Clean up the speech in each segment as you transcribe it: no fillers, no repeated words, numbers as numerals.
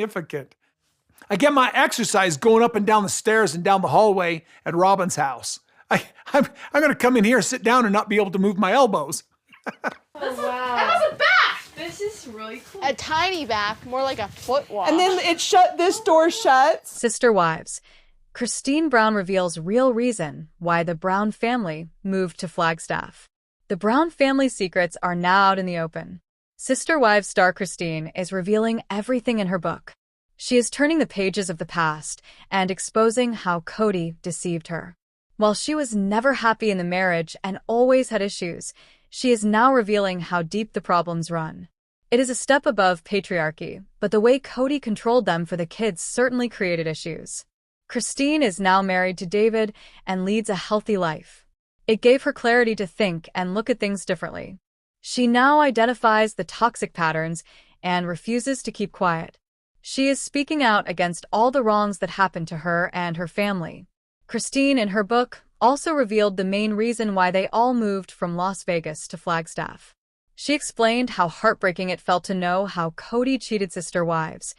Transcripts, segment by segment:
significant. I get my exercise going up and down the stairs and down the hallway at Robyn's house. I'm going to come in here, sit down, and not be able to move my elbows. Oh, wow. That was a bath! This is really cool. A tiny bath, more like a foot wash. And then this door shuts. Sister Wives. Christine Brown reveals real reason why the Brown family moved to Flagstaff. The Brown family secrets are now out in the open. Sister Wives star Christine is revealing everything in her book. She is turning the pages of the past and exposing how Kody deceived her. While she was never happy in the marriage and always had issues, she is now revealing how deep the problems run. It is a step above patriarchy, but the way Kody controlled them for the kids certainly created issues. Christine is now married to David and leads a healthy life. It gave her clarity to think and look at things differently. She now identifies the toxic patterns and refuses to keep quiet. She is speaking out against all the wrongs that happened to her and her family. Christine, in her book, also revealed the main reason why they all moved from Las Vegas to Flagstaff. She explained how heartbreaking it felt to know how Kody cheated Sister Wives.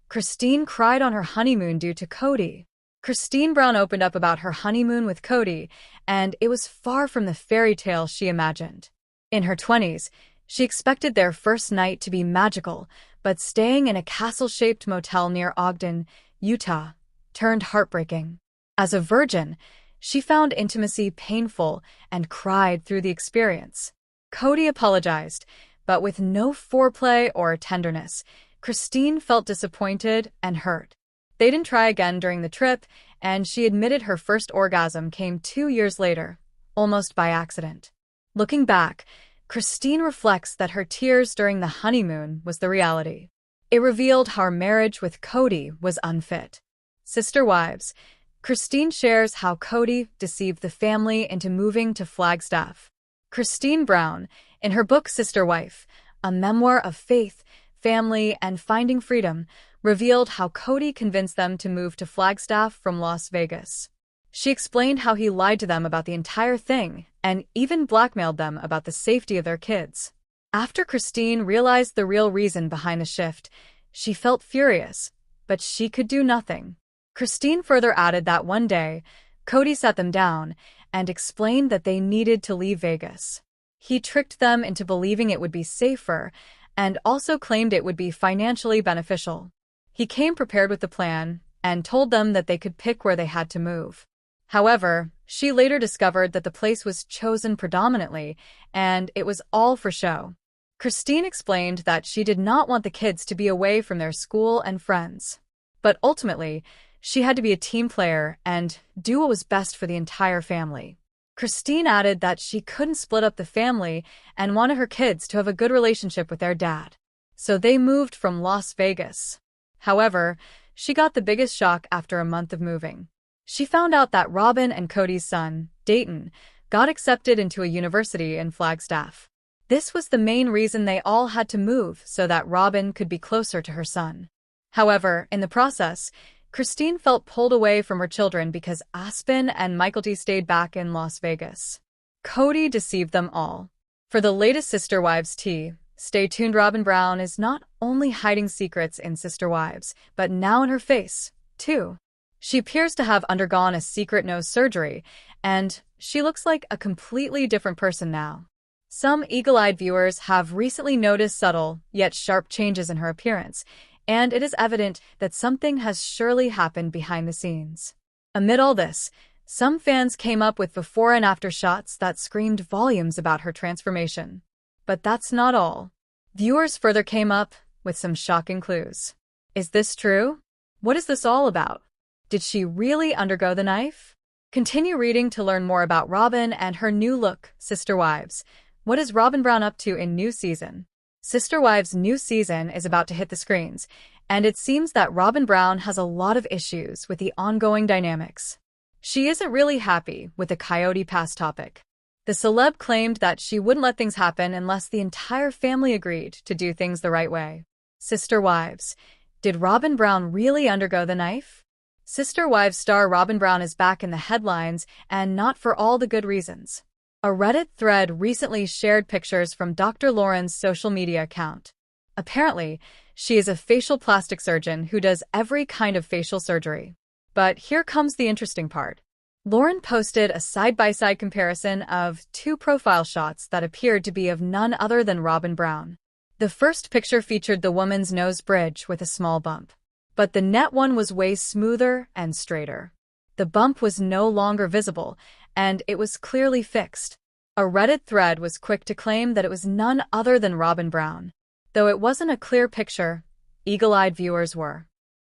Christine cried on her honeymoon due to Kody. Christine Brown opened up about her honeymoon with Kody, and it was far from the fairy tale she imagined. In her 20s, she expected their first night to be magical, but staying in a castle-shaped motel near Ogden, Utah, turned heartbreaking. As a virgin, she found intimacy painful and cried through the experience. Kody apologized, but with no foreplay or tenderness. Christine felt disappointed and hurt. They didn't try again during the trip, and she admitted her first orgasm came 2 years later, almost by accident. Looking back, Christine reflects that her tears during the honeymoon was the reality. It revealed how her marriage with Kody was unfit. Sister Wives. Christine shares how Kody deceived the family into moving to Flagstaff. Christine Brown, in her book Sister Wife, a memoir of faith, family, and finding freedom, revealed how Kody convinced them to move to Flagstaff from Las Vegas. She explained how he lied to them about the entire thing and even blackmailed them about the safety of their kids. After Christine realized the real reason behind the shift, she felt furious, but she could do nothing. Christine further added that one day, Kody sat them down and explained that they needed to leave Vegas. He tricked them into believing it would be safer and also claimed it would be financially beneficial. He came prepared with the plan and told them that they could pick where they had to move. However, she later discovered that the place was chosen predominantly, and it was all for show. Christine explained that she did not want the kids to be away from their school and friends. But ultimately, she had to be a team player and do what was best for the entire family. Christine added that she couldn't split up the family and wanted her kids to have a good relationship with their dad. So they moved from Las Vegas. However, she got the biggest shock after a month of moving. She found out that Robyn and Kody's son, Dayton, got accepted into a university in Flagstaff. This was the main reason they all had to move, so that Robyn could be closer to her son. However, in the process, Christine felt pulled away from her children because Aspen and Michael D stayed back in Las Vegas. Kody deceived them all. For the latest Sister Wives tea, stay tuned. Robyn Brown is not only hiding secrets in Sister Wives, but now in her face, too. She appears to have undergone a secret nose surgery, and she looks like a completely different person now. Some eagle-eyed viewers have recently noticed subtle, yet sharp changes in her appearance, and it is evident that something has surely happened behind the scenes. Amid all this, some fans came up with before and after shots that screamed volumes about her transformation. But that's not all. Viewers further came up with some shocking clues. Is this true? What is this all about? Did she really undergo the knife? Continue reading to learn more about Robyn and her new look, Sister Wives. What is Robyn Brown up to in new season? Sister Wives' new season is about to hit the screens, and it seems that Robyn Brown has a lot of issues with the ongoing dynamics. She isn't really happy with the Coyote pass topic. The celeb claimed that she wouldn't let things happen unless the entire family agreed to do things the right way. Sister Wives. Did Robyn Brown really undergo the knife? Sister Wives star Robyn Brown is back in the headlines, and not for all the good reasons. A Reddit thread recently shared pictures from Dr. Lauren's social media account. Apparently, She is a facial plastic surgeon who does every kind of facial surgery. But here comes the interesting part. Lauren posted a side-by-side comparison of two profile shots that appeared to be of none other than Robyn Brown. The first picture featured the woman's nose bridge with a small bump, but the net one was way smoother and straighter. The bump was no longer visible, and it was clearly fixed. A Reddit thread was quick to claim that it was none other than Robyn Brown. Though it wasn't a clear picture, eagle-eyed viewers were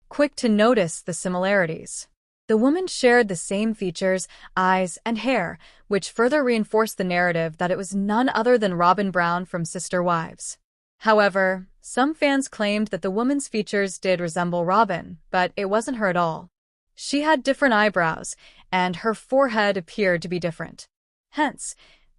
quick to notice the similarities. The woman shared the same features, eyes, and hair, which further reinforced the narrative that it was none other than Robyn Brown from Sister Wives. However, some fans claimed that the woman's features did resemble Robyn, but it wasn't her at all. She had different eyebrows, and her forehead appeared to be different. Hence,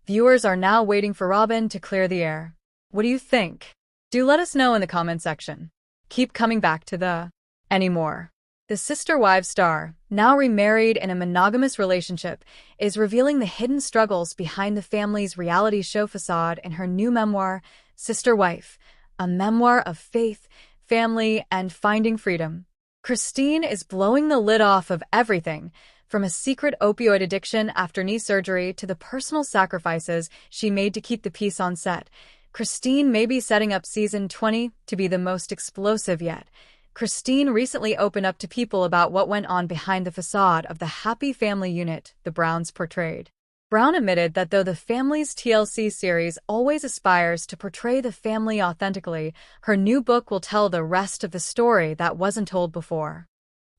viewers are now waiting for Robyn to clear the air. What do you think? Do let us know in the comment section. Keep coming back to the anymore. The Sister Wives star, now remarried in a monogamous relationship, is revealing the hidden struggles behind the family's reality show facade in her new memoir, Sister Wife, a memoir of faith, family, and finding freedom. Christine is blowing the lid off of everything, from a secret opioid addiction after knee surgery to the personal sacrifices she made to keep the peace on set. Christine may be setting up season 20 to be the most explosive yet. Christine recently opened up to people about what went on behind the facade of the happy family unit the Browns portrayed. Brown admitted that though the family's TLC series always aspires to portray the family authentically, her new book will tell the rest of the story that wasn't told before.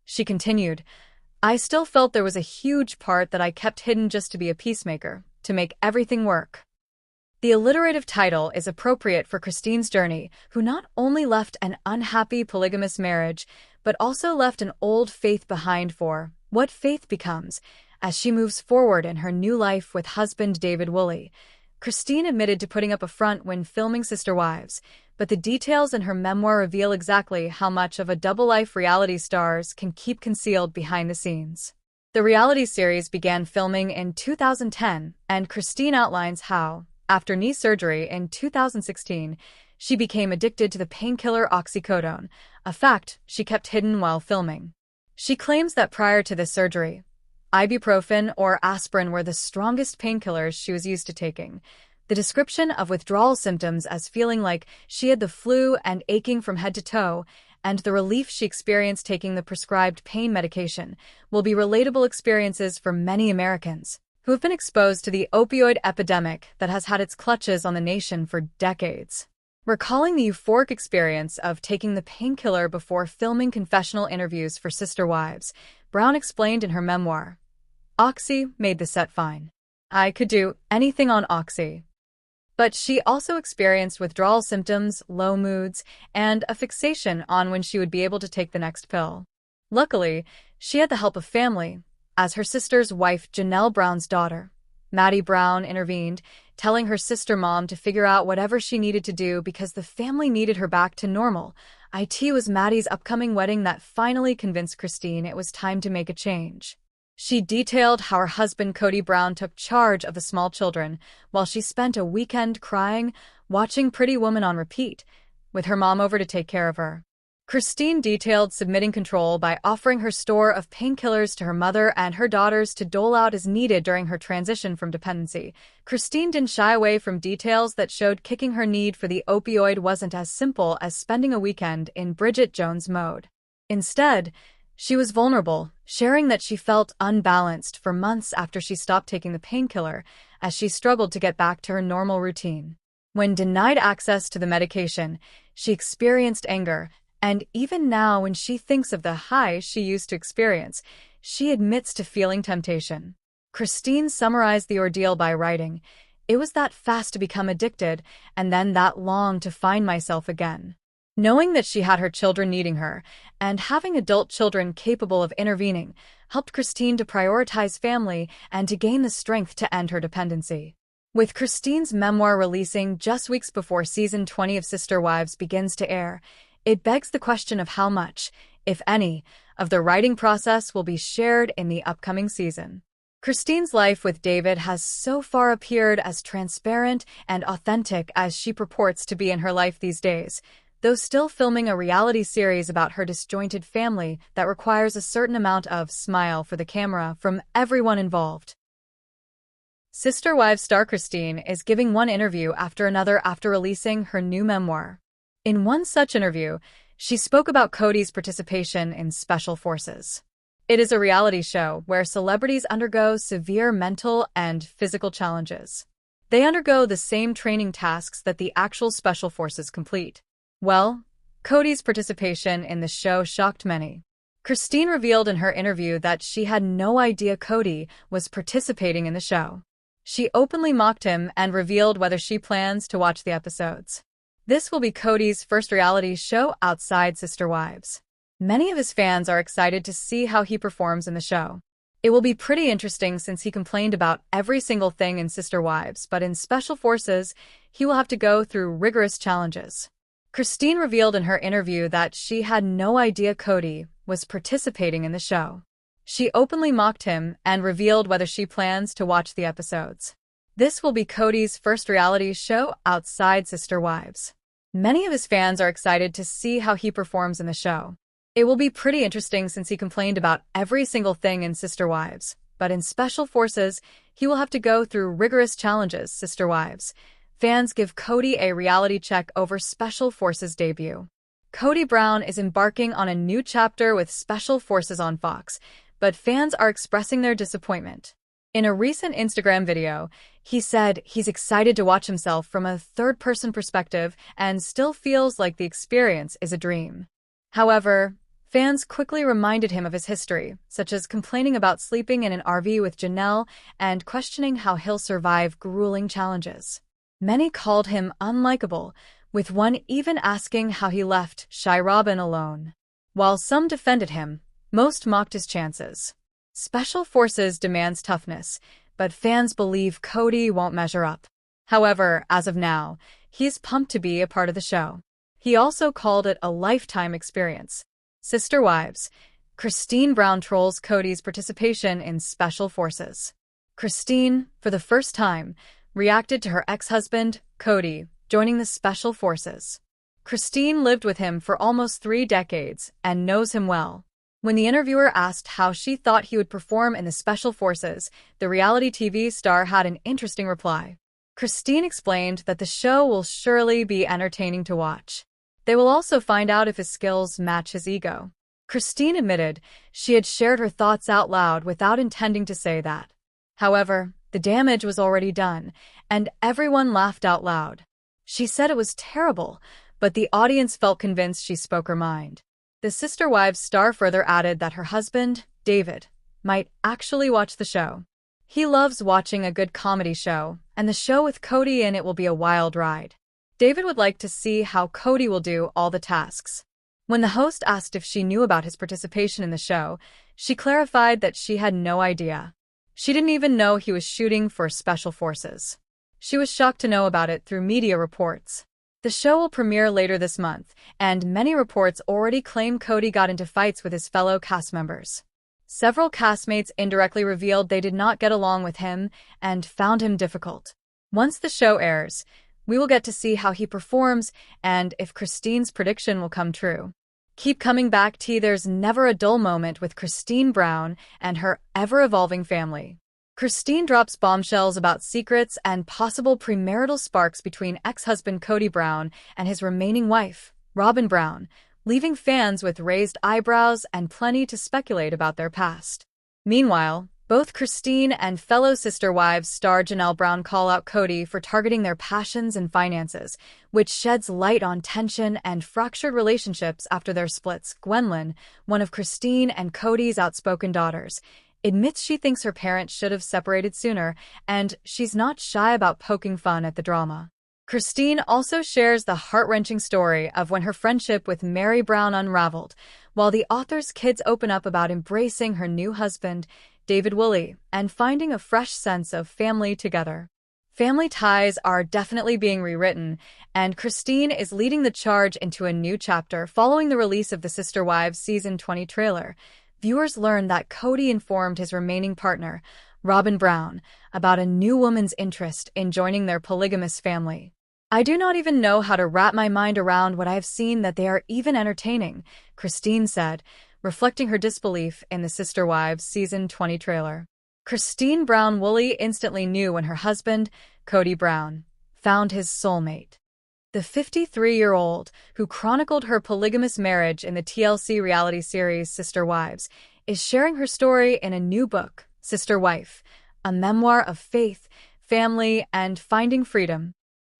She continued, "I still felt there was a huge part that I kept hidden just to be a peacemaker, to make everything work." The alliterative title is appropriate for Christine's journey, who not only left an unhappy polygamous marriage, but also left an old faith behind for what faith becomes as she moves forward in her new life with husband David Woolley. Christine admitted to putting up a front when filming Sister Wives, but the details in her memoir reveal exactly how much of a double-life reality stars can keep concealed behind the scenes. The reality series began filming in 2010, and Christine outlines how, after knee surgery in 2016, she became addicted to the painkiller oxycodone, a fact she kept hidden while filming. She claims that prior to the surgery, ibuprofen or aspirin were the strongest painkillers she was used to taking. The description of withdrawal symptoms as feeling like she had the flu and aching from head to toe, and the relief she experienced taking the prescribed pain medication, will be relatable experiences for many Americans who have been exposed to the opioid epidemic that has had its clutches on the nation for decades. Recalling the euphoric experience of taking the painkiller before filming confessional interviews for Sister Wives, Brown explained in her memoir, "Oxy made the set fine. I could do anything on Oxy." But she also experienced withdrawal symptoms, low moods, and a fixation on when she would be able to take the next pill. Luckily, she had the help of family, as her sister's wife Janelle Brown's daughter, Meri Brown, intervened, telling her sister mom to figure out whatever she needed to do because the family needed her back to normal. It was Maddie's upcoming wedding that finally convinced Christine it was time to make a change. She detailed how her husband Kody Brown took charge of the small children while she spent a weekend crying, watching Pretty Woman on repeat, with her mom over to take care of her. Christine detailed submitting control by offering her store of painkillers to her mother and her daughters to dole out as needed during her transition from dependency. Christine didn't shy away from details that showed kicking her need for the opioid wasn't as simple as spending a weekend in Bridget Jones mode. Instead, she was vulnerable, sharing that she felt unbalanced for months after she stopped taking the painkiller, as she struggled to get back to her normal routine. When denied access to the medication, she experienced anger, and even now when she thinks of the high she used to experience, she admits to feeling temptation. Christine summarized the ordeal by writing, "It was that fast to become addicted, and then that long to find myself again." Knowing that she had her children needing her, and having adult children capable of intervening, helped Christine to prioritize family and to gain the strength to end her dependency. With Christine's memoir releasing just weeks before season 20 of Sister Wives begins to air, it begs the question of how much, if any, of the writing process will be shared in the upcoming season. Christine's life with David has so far appeared as transparent and authentic as she purports to be in her life these days. though still filming a reality series about her disjointed family that requires a certain amount of smile for the camera from everyone involved. Sister Wives star Christine is giving one interview after another after releasing her new memoir. In one such interview, she spoke about Kody's participation in Special Forces. It is a reality show where celebrities undergo severe mental and physical challenges. They undergo the same training tasks that the actual Special Forces complete. Well, Kody's participation in the show shocked many. Christine revealed in her interview that she had no idea Kody was participating in the show. She openly mocked him and revealed whether she plans to watch the episodes. This will be Kody's first reality show outside Sister Wives. Many of his fans are excited to see how he performs in the show. It will be pretty interesting since he complained about every single thing in Sister Wives, but in Special Forces, he will have to go through rigorous challenges. Christine revealed in her interview that she had no idea Kody was participating in the show. She openly mocked him and revealed whether she plans to watch the episodes. This will be Kody's first reality show outside Sister Wives. Many of his fans are excited to see how he performs in the show. It will be pretty interesting since he complained about every single thing in Sister Wives, but in Special Forces, he will have to go through rigorous challenges. Sister Wives. Fans give Kody a reality check over Special Forces debut. Kody Brown is embarking on a new chapter with Special Forces on Fox, but fans are expressing their disappointment. In a recent Instagram video, he said he's excited to watch himself from a third-person perspective and still feels like the experience is a dream. However, fans quickly reminded him of his history, such as complaining about sleeping in an RV with Janelle and questioning how he'll survive grueling challenges. Many called him unlikable, with one even asking how he left shy Robyn alone. While some defended him, most mocked his chances. Special Forces demands toughness, but fans believe Kody won't measure up. However, as of now, he's pumped to be a part of the show. He also called it a lifetime experience. Sister Wives. Christine Brown trolls Kody's participation in Special Forces. Christine, for the first time, reacted to her ex-husband, Kody, joining the Special Forces. Christine lived with him for almost 3 decades and knows him well. When the interviewer asked how she thought he would perform in the Special Forces, the reality TV star had an interesting reply. Christine explained that the show will surely be entertaining to watch. They will also find out if his skills match his ego. Christine admitted she had shared her thoughts out loud without intending to say that. However, the damage was already done, and everyone laughed out loud. She said it was terrible, but the audience felt convinced she spoke her mind. The Sister Wives star further added that her husband, David, might actually watch the show. He loves watching a good comedy show, and the show with Kody in it will be a wild ride. David would like to see how Kody will do all the tasks. When the host asked if she knew about his participation in the show, she clarified that she had no idea. She didn't even know he was shooting for Special Forces. She was shocked to know about it through media reports. The show will premiere later this month, and many reports already claim Kody got into fights with his fellow cast members. Several castmates indirectly revealed they did not get along with him and found him difficult. Once the show airs, we will get to see how he performs and if Christine's prediction will come true. Keep coming back, there's never a dull moment with Christine Brown and her ever-evolving family. Christine drops bombshells about secrets and possible premarital sparks between ex-husband Kody Brown and his remaining wife, Robyn Brown, leaving fans with raised eyebrows and plenty to speculate about their past. Meanwhile, both Christine and fellow Sister Wives star Janelle Brown call out Kody for targeting their passions and finances, which sheds light on tension and fractured relationships after their splits. Gwendolyn, one of Christine and Kody's outspoken daughters, admits she thinks her parents should have separated sooner, and she's not shy about poking fun at the drama. Christine also shares the heart-wrenching story of when her friendship with Meri Brown unraveled, while the author's kids open up about embracing her new husband, David Woolley, and finding a fresh sense of family together. Family ties are definitely being rewritten, and Christine is leading the charge into a new chapter following the release of the Sister Wives Season 20 trailer. Viewers learn that Kody informed his remaining partner, Robyn Brown, about a new woman's interest in joining their polygamous family. I do not even know how to wrap my mind around what I have seen that they are even entertaining, Christine said, reflecting her disbelief in the Sister Wives Season 20 trailer. Christine Brown Woolley instantly knew when her husband, Kody Brown, found his soulmate. The 53-year-old, who chronicled her polygamous marriage in the TLC reality series Sister Wives, is sharing her story in a new book, Sister Wife, a memoir of faith, family, and finding freedom.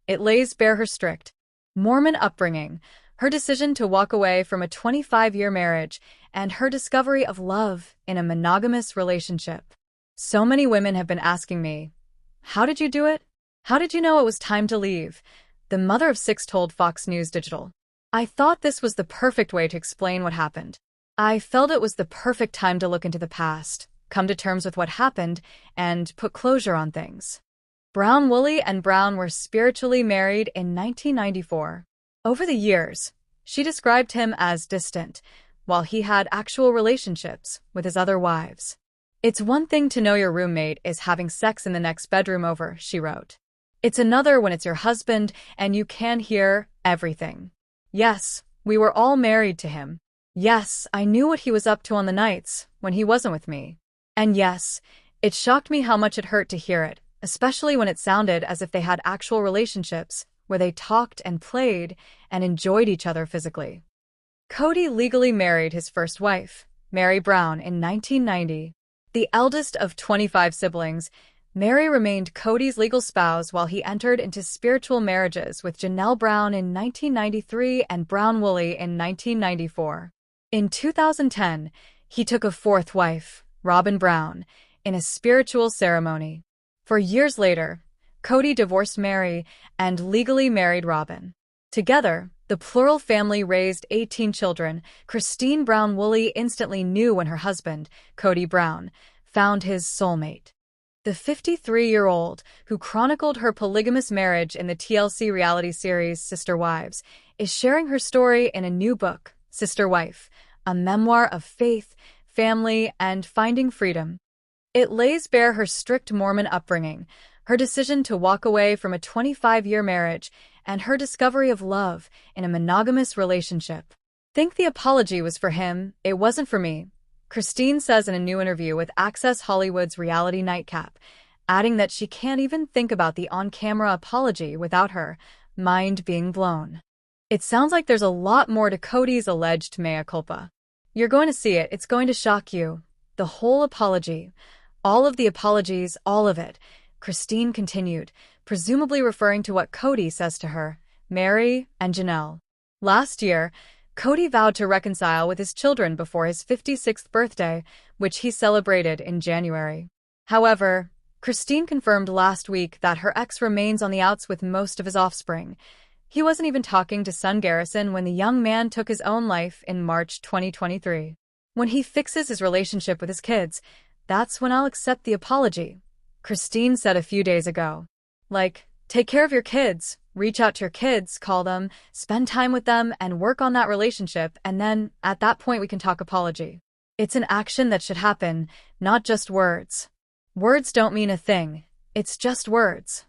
It lays bare her strict Mormon upbringing, her decision to walk away from a 25-year marriage, and her discovery of love in a monogamous relationship. So many women have been asking me, "How did you do it? How did you know it was time to leave?" The mother of 6 told Fox News Digital. "I thought this was the perfect way to explain what happened. I felt it was the perfect time to look into the past, come to terms with what happened, and put closure on things." Brown Woolley and Brown were spiritually married in 1994. Over the years, she described him as distant, while he had actual relationships with his other wives. "It's one thing to know your roommate is having sex in the next bedroom over," she wrote. "It's another when it's your husband and you can hear everything. Yes, we were all married to him. Yes, I knew what he was up to on the nights when he wasn't with me. And yes, it shocked me how much it hurt to hear it, especially when it sounded as if they had actual relationships where they talked and played and enjoyed each other physically." Kody legally married his first wife, Meri Brown, in 1990. The eldest of 25 siblings, Meri remained Kody's legal spouse while he entered into spiritual marriages with Janelle Brown in 1993 and Brown Woolley in 1994. In 2010, he took a 4th wife, Robyn Brown, in a spiritual ceremony. 4 years later, Kody divorced Meri and legally married Robyn. Together, the plural family raised 18 children. Christine Brown Woolley instantly knew when her husband, Kody Brown, found his soulmate. The 53-year-old, who chronicled her polygamous marriage in the TLC reality series Sister Wives, is sharing her story in a new book, Sister Wife, a memoir of faith, family, and finding freedom. It lays bare her strict Mormon upbringing, her decision to walk away from a 25-year marriage, and her discovery of love in a monogamous relationship. "Think the apology was for him, it wasn't for me," Christine says in a new interview with Access Hollywood's Reality Nightcap, adding that she can't even think about the on-camera apology without her mind being blown. It sounds like there's a lot more to Kody's alleged mea culpa. "You're going to see it, it's going to shock you. The whole apology. All of the apologies, all of it," Christine continued, presumably referring to what Kody says to her, Meri, and Janelle. Last year, Kody vowed to reconcile with his children before his 56th birthday, which he celebrated in January. However, Christine confirmed last week that her ex remains on the outs with most of his offspring. He wasn't even talking to son Garrison when the young man took his own life in March 2023. "When he fixes his relationship with his kids, that's when I'll accept the apology," Christine said a few days ago. "Like, take care of your kids, reach out to your kids, call them, spend time with them, and work on that relationship, and then, at that point, we can talk apology. It's an action that should happen, not just words. Words don't mean a thing, it's just words."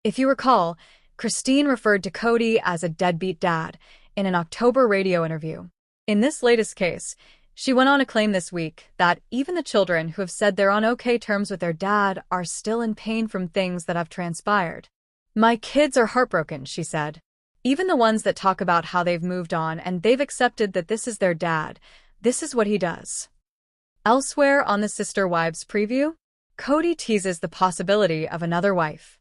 If you recall, Christine referred to Kody as a deadbeat dad in an October radio interview. In this latest case, she went on to claim this week that even the children who have said they're on okay terms with their dad are still in pain from things that have transpired. "My kids are heartbroken," she said. "Even the ones that talk about how they've moved on and they've accepted that this is their dad, this is what he does." Elsewhere on the Sister Wives preview, Kody teases the possibility of another wife.